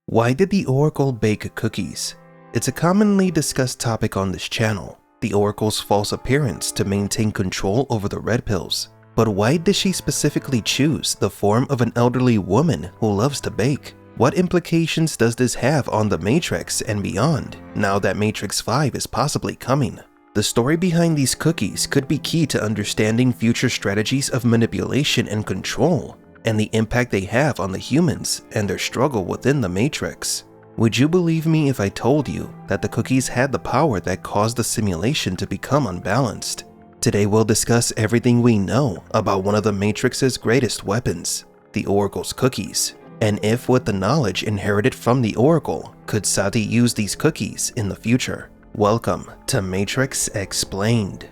Why did the Oracle bake cookies? It's a commonly discussed topic on this channel, the Oracle's false appearance to maintain control over the red pills. But why did she specifically choose the form of an elderly woman who loves to bake? What implications does this have on the Matrix and beyond, now that Matrix 5 is possibly coming? The story behind these cookies could be key to understanding future strategies of manipulation and control, and the impact they have on the humans and their struggle within the Matrix. Would you believe me if I told you that the cookies had the power that caused the simulation to become unbalanced? Today we'll discuss everything we know about one of the Matrix's greatest weapons, the Oracle's cookies, and if with the knowledge inherited from the Oracle, could Sati use these cookies in the future? Welcome to Matrix Explained.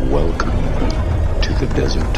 Welcome to the desert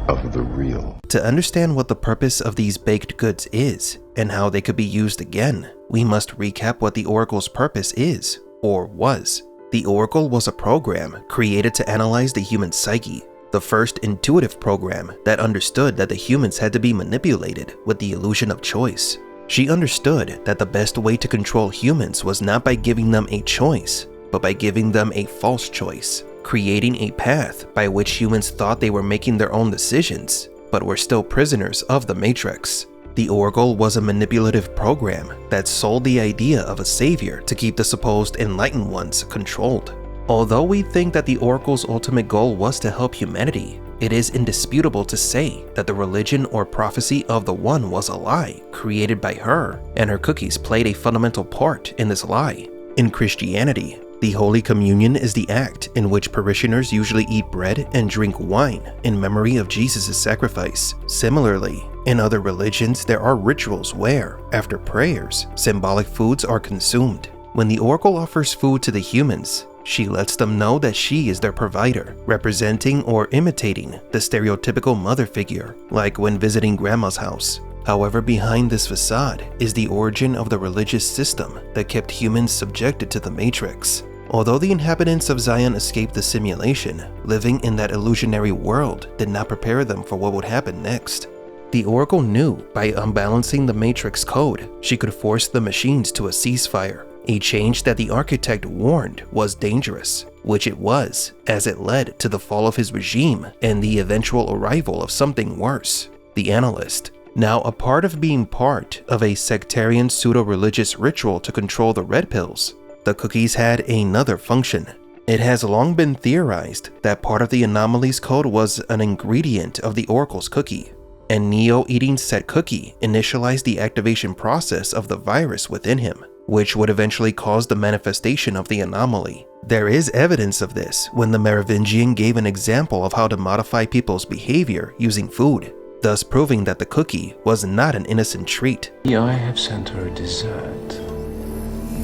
of the real. To understand what the purpose of these baked goods is and how they could be used again, we must recap what the Oracle's purpose is, or was. The Oracle was a program created to analyze the human psyche, the first intuitive program that understood that the humans had to be manipulated with the illusion of choice. She understood that the best way to control humans was not by giving them a choice, but by giving them a false choice, creating a path by which humans thought they were making their own decisions, but were still prisoners of the Matrix. The Oracle was a manipulative program that sold the idea of a savior to keep the supposed enlightened ones controlled. Although we think that the Oracle's ultimate goal was to help humanity, it is indisputable to say that the religion or prophecy of the One was a lie created by her, and her cookies played a fundamental part in this lie. In Christianity, the Holy Communion is the act in which parishioners usually eat bread and drink wine in memory of Jesus' sacrifice. Similarly, in other religions, there are rituals where, after prayers, symbolic foods are consumed. When the Oracle offers food to the humans, she lets them know that she is their provider, representing or imitating the stereotypical mother figure, like when visiting grandma's house. However, behind this facade is the origin of the religious system that kept humans subjected to the Matrix. Although the inhabitants of Zion escaped the simulation, living in that illusionary world did not prepare them for what would happen next. The Oracle knew by unbalancing the Matrix code, she could force the machines to a ceasefire, a change that the architect warned was dangerous, which it was, as it led to the fall of his regime and the eventual arrival of something worse, the Analyst. Now, a part of being part of a sectarian pseudo-religious ritual to control the red pills, the cookies had another function. It has long been theorized that part of the Anomaly's code was an ingredient of the Oracle's cookie, and Neo eating said cookie initialized the activation process of the virus within him, which would eventually cause the manifestation of the anomaly. There is evidence of this when the Merovingian gave an example of how to modify people's behavior using food, thus proving that the cookie was not an innocent treat. I have sent her a dessert.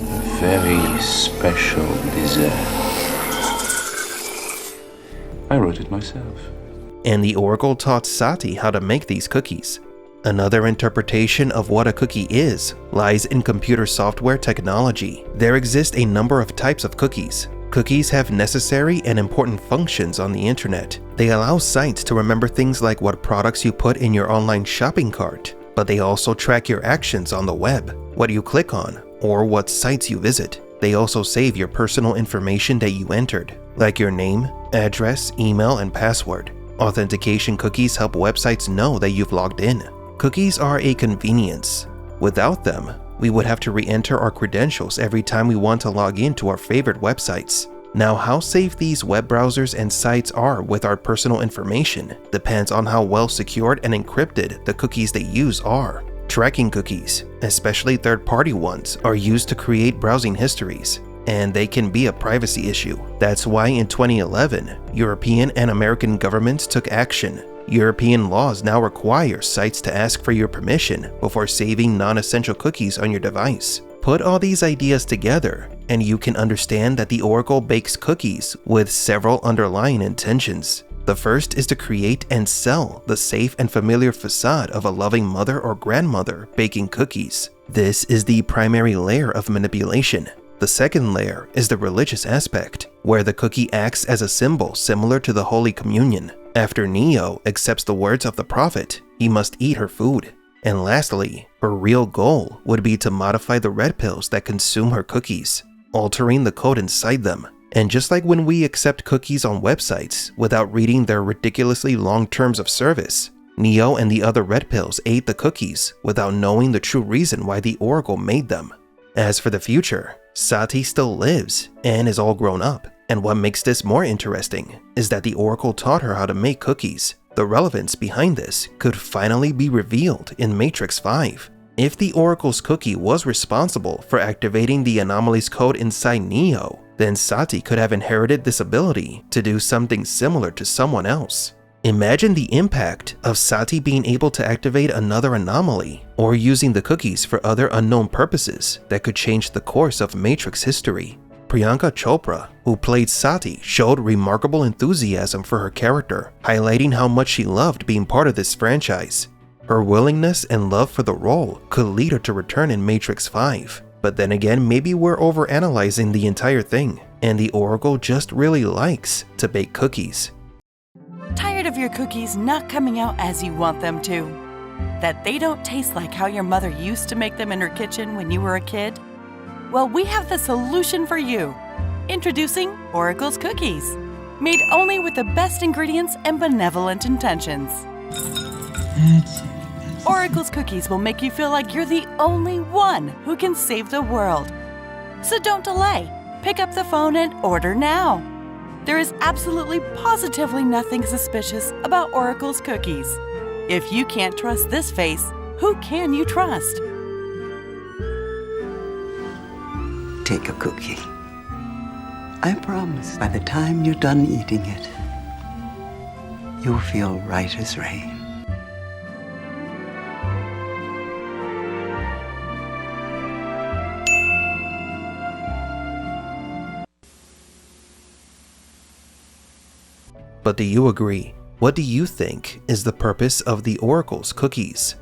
A very special dessert. I wrote it myself. And the Oracle taught Sati how to make these cookies. Another interpretation of what a cookie is lies in computer software technology. There exist a number of types of cookies. Cookies have necessary and important functions on the internet. They allow sites to remember things like what products you put in your online shopping cart, but they also track your actions on the web, what you click on, or what sites you visit. They also save your personal information that you entered, like your name, address, email, and password. Authentication cookies help websites know that you've logged in. Cookies are a convenience. Without them, we would have to re-enter our credentials every time we want to log into our favorite websites. Now, how safe these web browsers and sites are with our personal information depends on how well secured and encrypted the cookies they use are. Tracking cookies, especially third-party ones, are used to create browsing histories, and they can be a privacy issue. That's why in 2011, European and American governments took action. European laws now require sites to ask for your permission before saving non-essential cookies on your device. Put all these ideas together, and you can understand that the Oracle bakes cookies with several underlying intentions. The first is to create and sell the safe and familiar facade of a loving mother or grandmother baking cookies. This is the primary layer of manipulation. The second layer is the religious aspect, where the cookie acts as a symbol similar to the Holy Communion. After Neo accepts the words of the prophet, he must eat her food. And lastly, her real goal would be to modify the red pills that consume her cookies, altering the code inside them. And just like when we accept cookies on websites without reading their ridiculously long terms of service, Neo and the other red pills ate the cookies without knowing the true reason why the Oracle made them. As for the future, Sati still lives and is all grown up. And what makes this more interesting is that the Oracle taught her how to make cookies. The relevance behind this could finally be revealed in Matrix 5. If the Oracle's cookie was responsible for activating the anomaly's code inside Neo, then Sati could have inherited this ability to do something similar to someone else. Imagine the impact of Sati being able to activate another anomaly, or using the cookies for other unknown purposes that could change the course of Matrix history. Priyanka Chopra, who played Sati, showed remarkable enthusiasm for her character, highlighting how much she loved being part of this franchise. Her willingness and love for the role could lead her to return in Matrix 5. But then again, maybe we're overanalyzing the entire thing, and the Oracle just really likes to bake cookies. Tired of your cookies not coming out as you want them to? That they don't taste like how your mother used to make them in her kitchen when you were a kid? Well, we have the solution for you. Introducing Oracle's Cookies, made only with the best ingredients and benevolent intentions. Oracle's Cookies will make you feel like you're the only one who can save the world. So don't delay. Pick up the phone and order now. There is absolutely positively nothing suspicious about Oracle's Cookies. If you can't trust this face, who can you trust? Take a cookie. I promise by the time you're done eating it, you'll feel right as rain. But do you agree? What do you think is the purpose of the Oracle's cookies?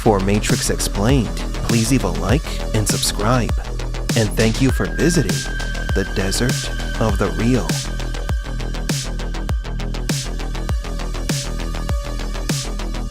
For Matrix Explained, please leave a like and subscribe. And thank you for visiting the Desert of the Real.